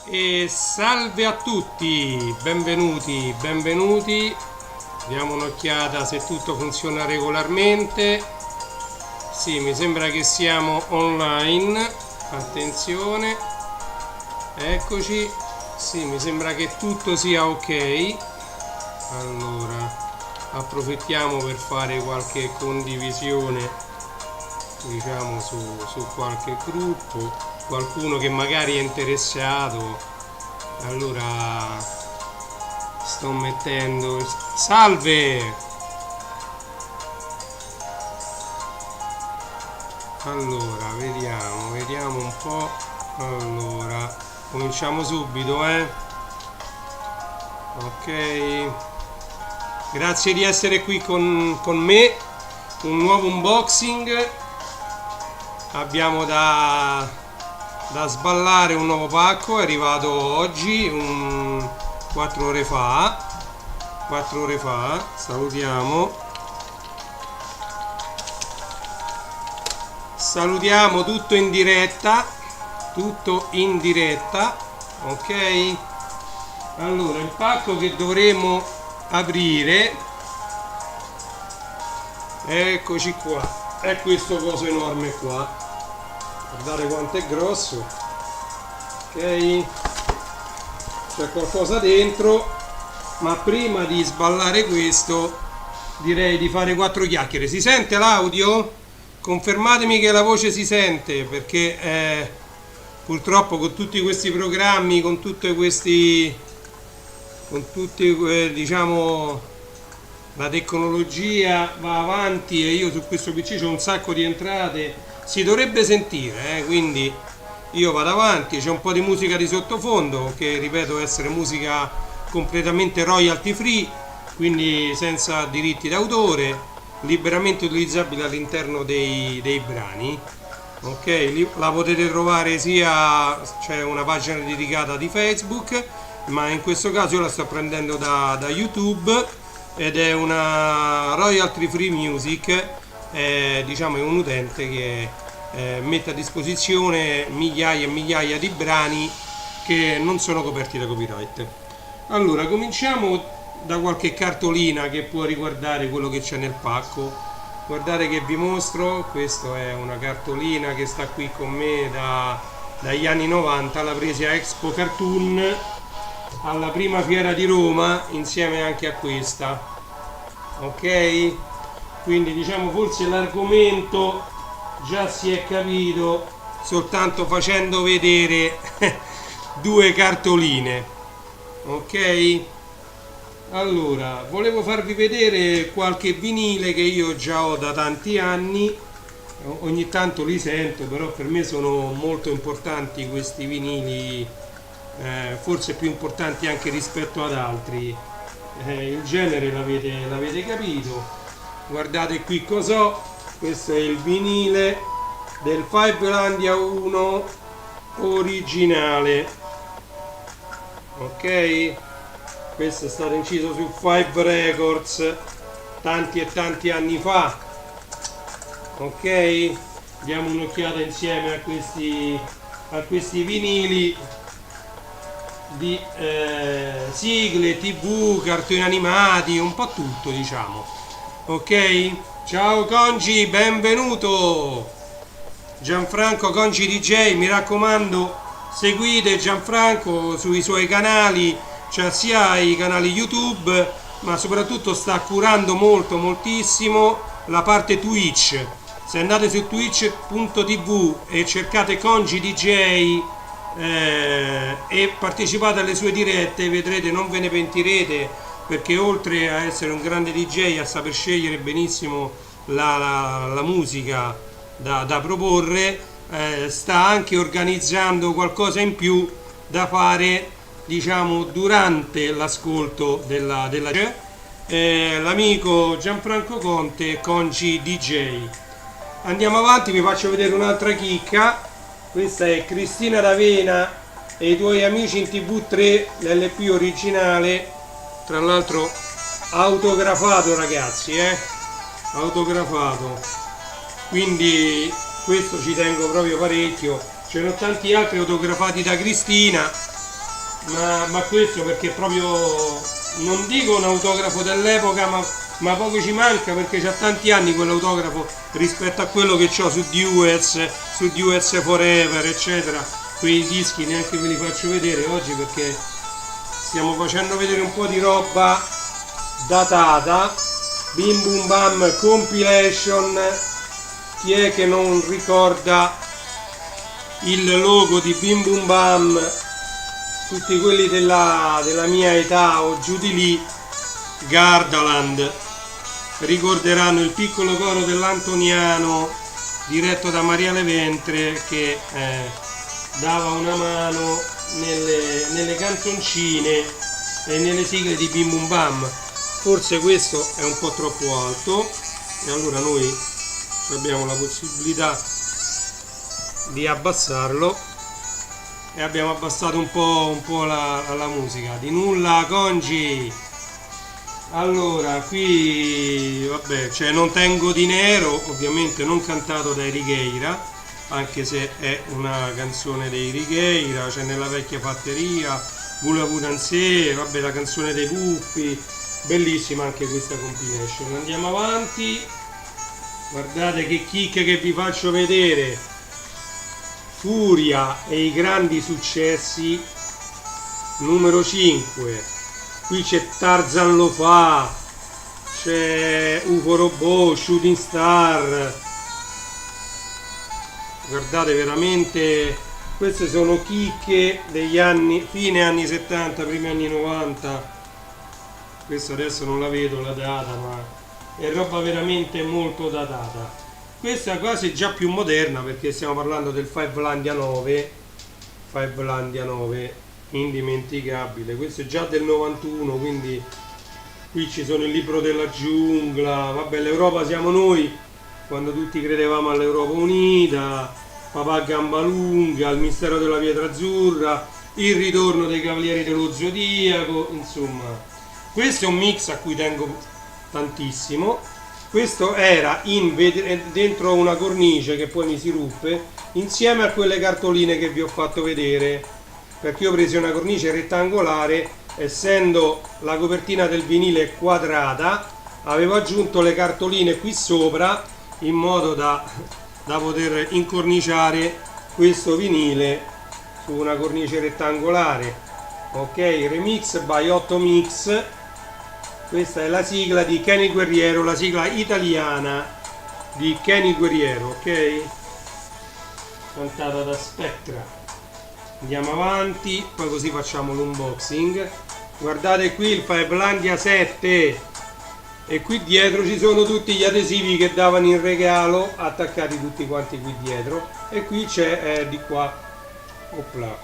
E salve a tutti, benvenuti. Diamo un'occhiata se tutto funziona regolarmente. Sì, mi sembra che siamo online. Attenzione, eccoci. Sì, mi sembra che tutto sia ok. Allora, approfittiamo per fare qualche condivisione, diciamo, su qualche gruppo, qualcuno che magari è interessato. Allora sto mettendo salve. Allora vediamo un po'. Allora cominciamo subito, ok, grazie di essere qui con me. Un nuovo unboxing. Abbiamo da sballare un nuovo pacco, è arrivato oggi, 4 ore fa. Salutiamo tutto in diretta, ok. Allora, il pacco che dovremo aprire, eccoci qua, è questo coso enorme qua, guardate quanto è grosso, ok. C'è qualcosa dentro, ma prima di sballare questo direi di fare 4 chiacchiere. Si sente l'audio? Confermatemi che la voce si sente, perché purtroppo con tutti questi programmi, con tutti diciamo, la tecnologia va avanti e io su questo PC c'ho un sacco di entrate, si dovrebbe sentire, quindi io vado avanti. C'è un po' di musica di sottofondo che ripeto essere musica completamente royalty free, quindi senza diritti d'autore, liberamente utilizzabile all'interno dei brani, ok. La potete trovare sia, c'è una pagina dedicata di Facebook, ma in questo caso io la sto prendendo da YouTube, ed è una royalty free music, diciamo è un utente che mette a disposizione migliaia e migliaia di brani che non sono coperti da copyright. Allora cominciamo da qualche cartolina che può riguardare quello che c'è nel pacco. Guardate che vi mostro, questa è una cartolina che sta qui con me dagli anni 90, l'ha presa a Expo Cartoon alla prima fiera di Roma, insieme anche a questa, ok. Quindi diciamo forse l'argomento già si è capito soltanto facendo vedere due cartoline, ok. Allora, volevo farvi vedere qualche vinile che io già ho da tanti anni, ogni tanto li sento, però per me sono molto importanti questi vinili, forse più importanti anche rispetto ad altri. Il genere l'avete capito. Guardate qui cos'ho, questo è il vinile del Fivelandia 1 originale, ok. Questo è stato inciso su Five Records tanti e tanti anni fa, ok. Diamo un'occhiata insieme a questi vinili di sigle, tv, cartoni animati, un po' tutto, diciamo, ok. Ciao Congi, benvenuto. Gianfranco Congi DJ, mi raccomando, seguite Gianfranco sui suoi canali, cioè sia i canali YouTube, ma soprattutto sta curando moltissimo la parte Twitch. Se andate su twitch.tv e cercate Congi DJ e partecipate alle sue dirette, vedrete, non ve ne pentirete, perché oltre a essere un grande DJ, a saper scegliere benissimo la musica da proporre, sta anche organizzando qualcosa in più da fare, diciamo, durante l'ascolto l'amico Gianfranco Conte, Congi DJ. Andiamo avanti, vi faccio vedere un'altra chicca. Questa è Cristina D'Avena e i tuoi amici in TV3, l'LP originale, tra l'altro autografato, ragazzi, autografato, quindi questo ci tengo proprio parecchio. Ce ne ho tanti altri autografati da Cristina, ma questo perché proprio, non dico un autografo dell'epoca, ma poco ci manca, perché c'ha tanti anni quell'autografo rispetto a quello che ho su Duets, su Duets Forever, eccetera. Quei dischi neanche ve li faccio vedere oggi perché stiamo facendo vedere un po' di roba datata. Bim Bum Bam Compilation. Chi è che non ricorda il logo di Bim Bum Bam? Tutti quelli della mia età o giù di lì, Gardaland, ricorderanno il piccolo coro dell'Antoniano diretto da Maria Leventre che dava una mano nelle canzoncine e nelle sigle di Bim Bum Bam. Forse questo è un po' troppo alto e allora noi abbiamo la possibilità di abbassarlo e abbiamo abbassato un po' la musica. Di nulla, Congi. Allora, qui vabbè, cioè non tengo di nero, ovviamente non cantato dai Righeira, anche se è una canzone dei Righeira, c'è nella vecchia fatteria, Voulez-vous danser, vabbè, la canzone dei Puffi, bellissima anche questa compilation. Andiamo avanti, guardate che chicche che vi faccio vedere. Furia e i grandi successi, numero 5. Qui c'è Tarzan lo fa, c'è UFO Robot, Shooting Star. Guardate, veramente queste sono chicche degli anni, fine anni 70, primi anni 90. Questa adesso non la vedo la data, ma è roba veramente molto datata. Questa quasi è già più moderna perché stiamo parlando del Fivelandia 9, indimenticabile. Questo è già del 91, quindi qui ci sono il libro della giungla, vabbè, l'Europa siamo noi, quando tutti credevamo all'Europa unita, Papà Gambalunga, il mistero della pietra azzurra, il ritorno dei Cavalieri dello Zodiaco, insomma. Questo è un mix a cui tengo tantissimo. Questo era dentro una cornice che poi mi si ruppe, insieme a quelle cartoline che vi ho fatto vedere, perché io ho preso una cornice rettangolare, essendo la copertina del vinile quadrata, avevo aggiunto le cartoline qui sopra in modo da poter incorniciare questo vinile su una cornice rettangolare. Ok, Remix by 8 Mix. Questa è la sigla di Kenny Guerriero, la sigla italiana di Kenny Guerriero, ok? Cantata da Spectra. Andiamo avanti, poi così facciamo l'unboxing. Guardate qui il Fivelandia 7 e qui dietro ci sono tutti gli adesivi che davano in regalo, attaccati tutti quanti qui dietro. E qui c'è di qua, opla,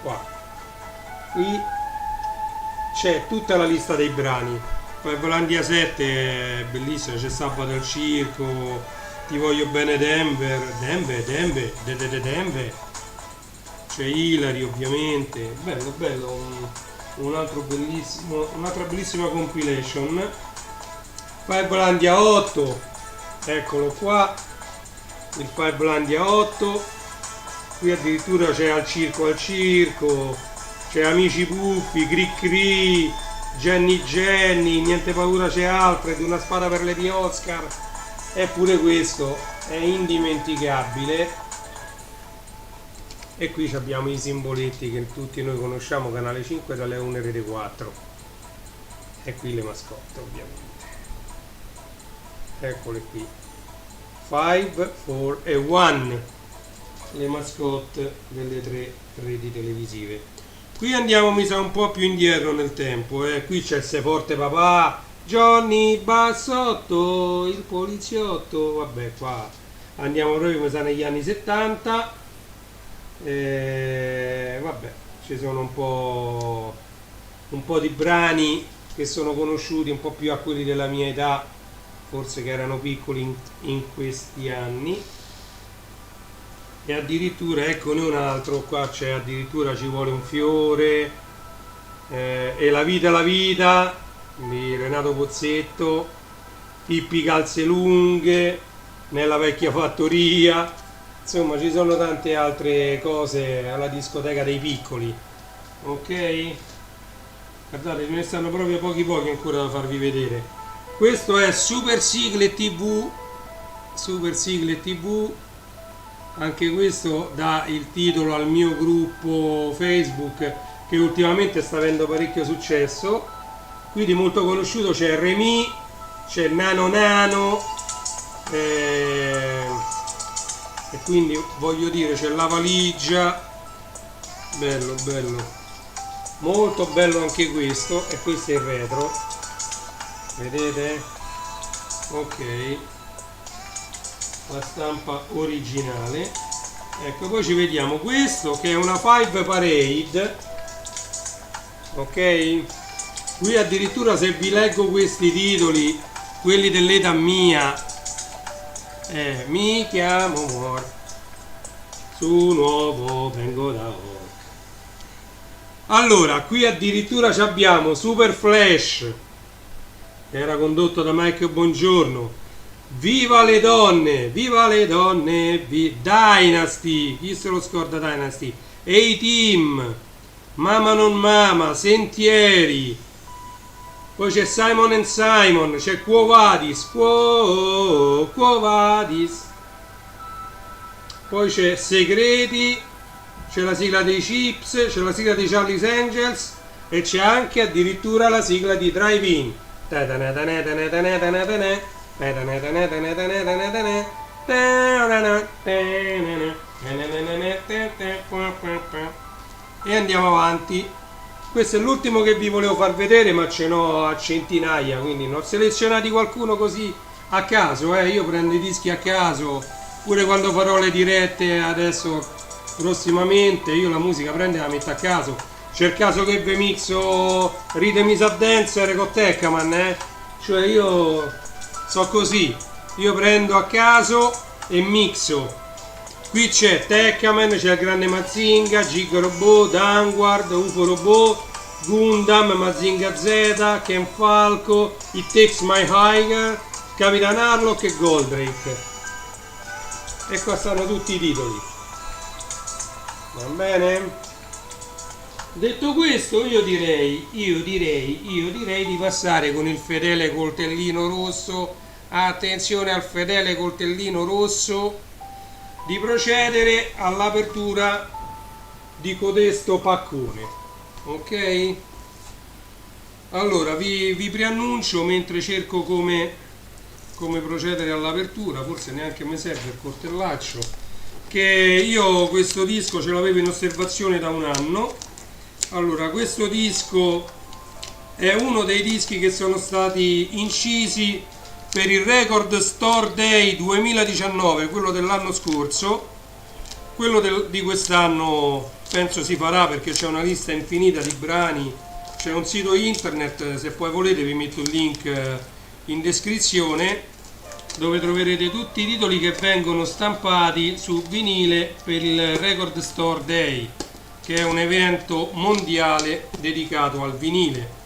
qua. Qui c'è tutta la lista dei brani. Fivelandia 7 è bellissima, c'è Sabato al circo, Ti voglio bene Denver, Denver. C'è Hilary ovviamente, bello, un'altra bellissima compilation. Fivelandia 8, eccolo qua, il Fivelandia 8, qui addirittura c'è al circo, c'è Amici Puffi, Cri, Jenny, Niente paura c'è Alfred, Una spada per Lady Oscar, eppure questo è indimenticabile. E qui abbiamo i simboletti che tutti noi conosciamo, Canale 5 dalle 1 Rete 4. E qui le mascotte ovviamente. Eccole qui. 5, 4 e 1. Le mascotte delle 3 reti televisive. Qui andiamo, mi sa, un po' più indietro nel tempo. Qui c'è Se forte papà, Johnny Bassotto, il poliziotto. Vabbè, qua andiamo proprio, mi sa, negli anni 70. Vabbè, ci sono un po' di brani che sono conosciuti un po' più a quelli della mia età, forse che erano piccoli in questi anni. E addirittura eccone un altro, qua c'è addirittura Ci vuole un fiore, E la vita di Renato Pozzetto, Pippi calze lunghe, Nella vecchia fattoria. Insomma, ci sono tante altre cose alla discoteca dei piccoli. ok, guardate, ce ne stanno proprio pochi ancora da farvi vedere. Questo è Super Sigle TV, Super Sigle TV, anche questo dà il titolo al mio gruppo Facebook che ultimamente sta avendo parecchio successo. Qui di molto conosciuto c'è Remy, c'è Nano Nano, e quindi voglio dire c'è la valigia, bello bello, molto bello anche questo, e questo è il retro, vedete? Ok, la stampa originale. Ecco, poi ci vediamo questo che è una Five Parade, ok? Qui addirittura, se vi leggo questi titoli, quelli dell'età mia, mi chiamo Mor, su nuovo vengo da Or. Allora, qui addirittura abbiamo Super Flash, che era condotto da Mike Bongiorno, viva le donne, Dynasty, chi se lo scorda Dynasty, A-Team, Mama non Mama, Sentieri, poi c'è Simon and Simon, c'è Quo Vadis, Quo Vadis, poi c'è Segreti, c'è la sigla dei Chips, c'è la sigla dei Charlie's Angels e c'è anche addirittura la sigla di Drive-In. E andiamo avanti. Questo è l'ultimo che vi volevo far vedere, ma ce n'ho a centinaia, quindi ne ho selezionati qualcuno così a caso, io prendo i dischi a caso, pure quando farò le dirette adesso prossimamente, io la musica prendo e la metto a caso. C'è il caso che vi mixo Rhythm is a Dancer con Teccaman, cioè io so così, io prendo a caso e mixo. Qui c'è Teccaman, c'è il grande Mazinga, Gig Robot, Danguard, UFO Robot, Gundam, Mazinga Z, Ken Falco, It Takes My Higher, Capitan Harlock e Goldrake. E qua stanno tutti i titoli. Va bene? Detto questo, io direi di passare con il fedele coltellino rosso. Attenzione al fedele coltellino rosso, di procedere all'apertura di codesto paccone. Ok? Allora vi preannuncio, mentre cerco come procedere all'apertura, forse neanche mi serve il coltellaccio, che io questo disco ce l'avevo in osservazione da un anno. Allora, questo disco è uno dei dischi che sono stati incisi per il Record Store Day 2019, quello dell'anno scorso. Quello di quest'anno penso si farà, perché c'è una lista infinita di brani, c'è un sito internet, se poi volete vi metto il link in descrizione, dove troverete tutti i titoli che vengono stampati su vinile per il Record Store Day, che è un evento mondiale dedicato al vinile.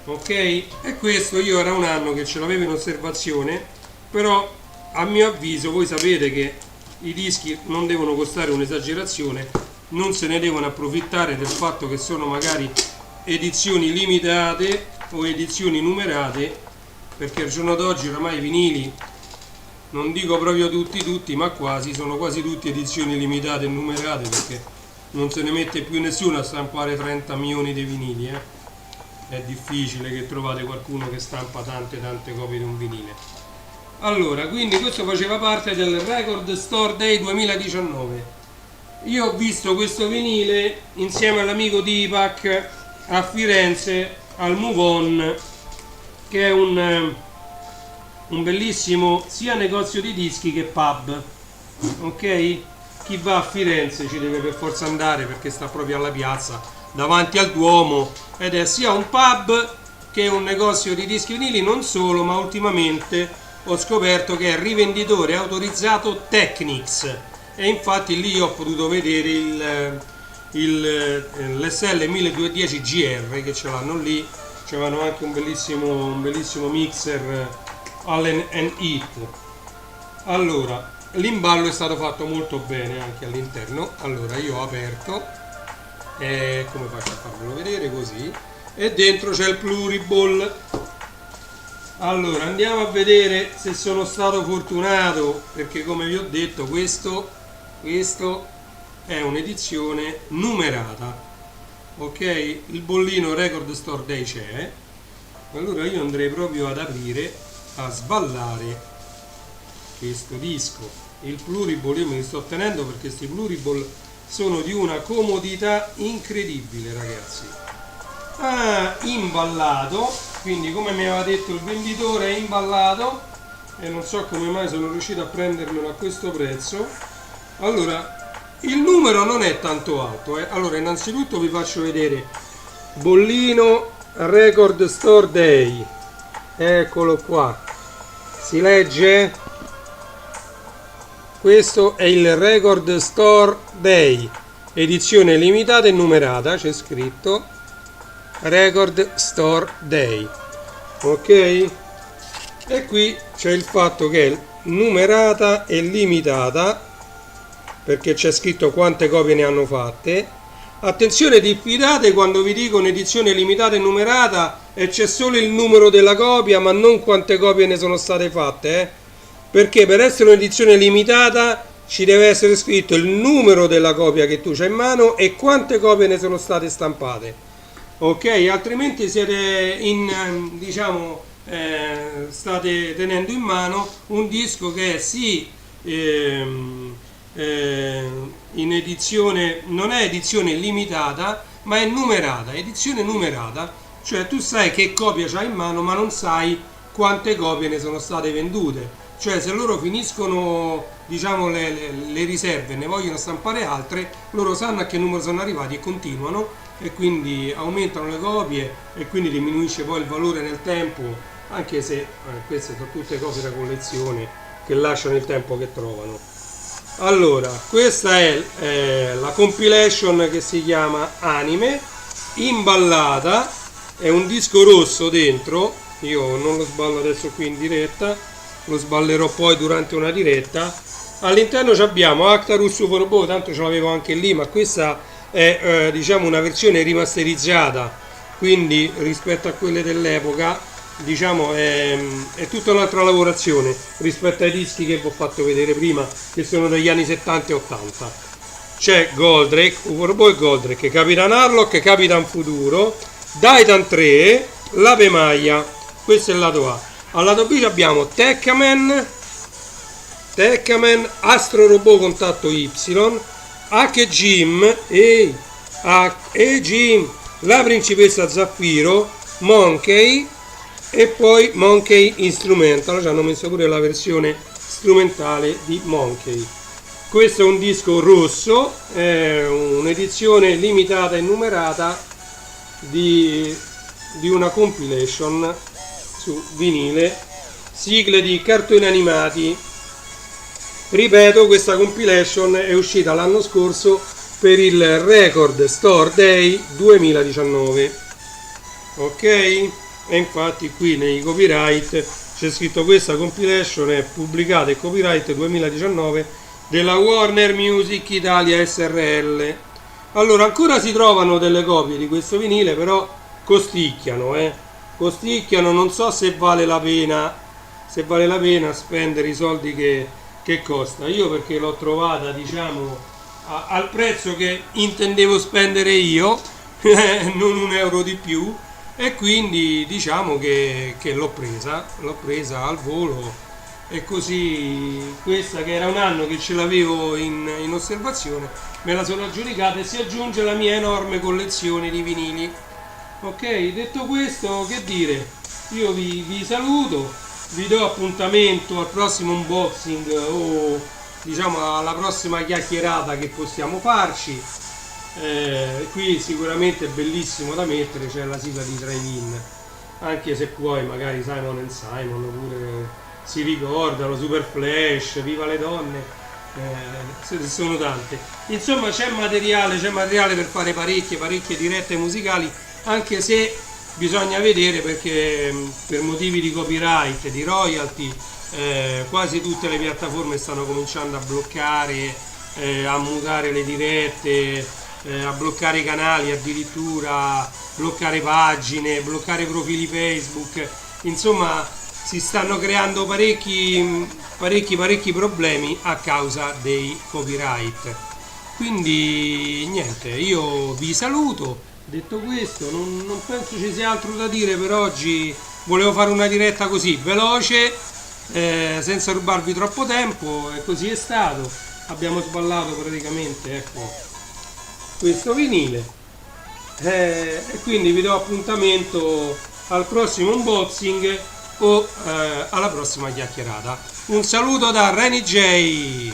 Ok? E questo io era un anno che ce l'avevo in osservazione, però a mio avviso voi sapete che i dischi non devono costare un'esagerazione, non se ne devono approfittare del fatto che sono magari edizioni limitate o edizioni numerate, perché al giorno d'oggi oramai i vinili, non dico proprio tutti, ma quasi, sono quasi tutti edizioni limitate e numerate, perché non se ne mette più nessuno a stampare 30 milioni di vinili, È difficile che trovate qualcuno che stampa tante copie di un vinile. Allora, quindi questo faceva parte del Record Store Day 2019. Io ho visto questo vinile insieme all'amico Deepak a Firenze al Move On, che è un bellissimo sia negozio di dischi che pub. Ok? Chi va a Firenze ci deve per forza andare, perché sta proprio alla piazza davanti al Duomo, ed è sia un pub che un negozio di dischi vinili. Non solo, ma ultimamente ho scoperto che è rivenditore autorizzato Technics, e infatti lì ho potuto vedere l'SL 1210 GR, che ce l'hanno lì. C'avevano anche un bellissimo mixer Allen Heath. Allora, l'imballo è stato fatto molto bene anche all'interno. Allora, io ho aperto come faccio a farvelo vedere? Così. E dentro c'è il pluriball. Allora andiamo a vedere se sono stato fortunato, perché come vi ho detto questo è un'edizione numerata. Ok, il bollino Record Store Day c'è, allora io andrei proprio ad aprire, a sballare questo disco. Il pluriball io me li sto tenendo perché questi pluriball sono di una comodità incredibile, ragazzi. Imballato, quindi come mi aveva detto il venditore è imballato, e non so come mai sono riuscito a prendermelo a questo prezzo. Allora il numero non è tanto alto, Allora innanzitutto vi faccio vedere bollino Record Store Day, eccolo qua, si legge? Questo è il Record Store Day, edizione limitata e numerata, c'è scritto Record Store Day, ok? E qui c'è il fatto che è numerata e limitata, perché c'è scritto quante copie ne hanno fatte. Attenzione, diffidate quando vi dicono edizione limitata e numerata e c'è solo il numero della copia ma non quante copie ne sono state fatte, perché per essere un'edizione limitata ci deve essere scritto il numero della copia che tu c'hai in mano e quante copie ne sono state stampate, ok? Altrimenti siete state tenendo in mano un disco che è sì in edizione, non è edizione limitata ma è numerata, edizione numerata, cioè tu sai che copia c'hai in mano ma non sai quante copie ne sono state vendute, cioè se loro finiscono le riserve e ne vogliono stampare altre, loro sanno a che numero sono arrivati e continuano, e quindi aumentano le copie e quindi diminuisce poi il valore nel tempo, anche se queste sono tutte cose da collezione che lasciano il tempo che trovano. Allora, questa è la compilation che si chiama Anime, imballata, è un disco rosso dentro, io non lo sballo adesso qui in diretta, lo sballerò poi durante una diretta. All'interno abbiamo Actarus UFO, tanto ce l'avevo anche lì, ma questa è una versione rimasterizzata, quindi rispetto a quelle dell'epoca è tutta un'altra lavorazione rispetto ai dischi che vi ho fatto vedere prima, che sono degli anni 70 e 80. C'è Goldrake, UFO e Goldrake, Capitan Harlock, Capitan Futuro, Titan 3, l'Ave Maia. Questo è il lato A. Al lato B abbiamo Tekkaman, Astro Robot Contatto Y, H-Jim, Jim, la Principessa Zaffiro, Monkey e poi Monkey Instrumental, ci hanno messo pure la versione strumentale di Monkey. Questo è un disco rosso, è un'edizione limitata e numerata di una compilation su vinile, sigle di cartoni animati. Ripeto, questa compilation è uscita l'anno scorso per il Record Store Day 2019, ok? E infatti qui nei copyright c'è scritto: questa compilation è pubblicata e copyright 2019 della Warner Music Italia SRL. Allora, ancora si trovano delle copie di questo vinile, però costicchiano, non so se vale la pena spendere i soldi che costa. Io perché l'ho trovata al prezzo che intendevo spendere io, non un euro di più, e quindi che l'ho presa al volo, e così questa, che era un anno che ce l'avevo in osservazione, me la sono aggiudicata e si aggiunge alla mia enorme collezione di vinili. Ok, detto questo, che dire, io vi saluto, vi do appuntamento al prossimo unboxing o alla prossima chiacchierata che possiamo farci. Qui sicuramente è bellissimo da mettere, c'è la sigla di Drive-In, anche se poi magari Simon & Simon pure si ricordano, Super Flash, Viva le donne, sono tante. Insomma, c'è materiale per fare parecchie dirette musicali, anche se bisogna vedere, perché per motivi di copyright, di royalty, quasi tutte le piattaforme stanno cominciando a bloccare, a mutare le dirette, a bloccare i canali, addirittura bloccare pagine, bloccare profili Facebook, insomma si stanno creando parecchi problemi a causa dei copyright. Quindi niente, io vi saluto. Detto questo, non penso ci sia altro da dire per oggi. Volevo fare una diretta così veloce, senza rubarvi troppo tempo, e così è stato. Abbiamo sballato praticamente, ecco, questo vinile, e quindi vi do appuntamento al prossimo unboxing o alla prossima chiacchierata. Un saluto da Reni J.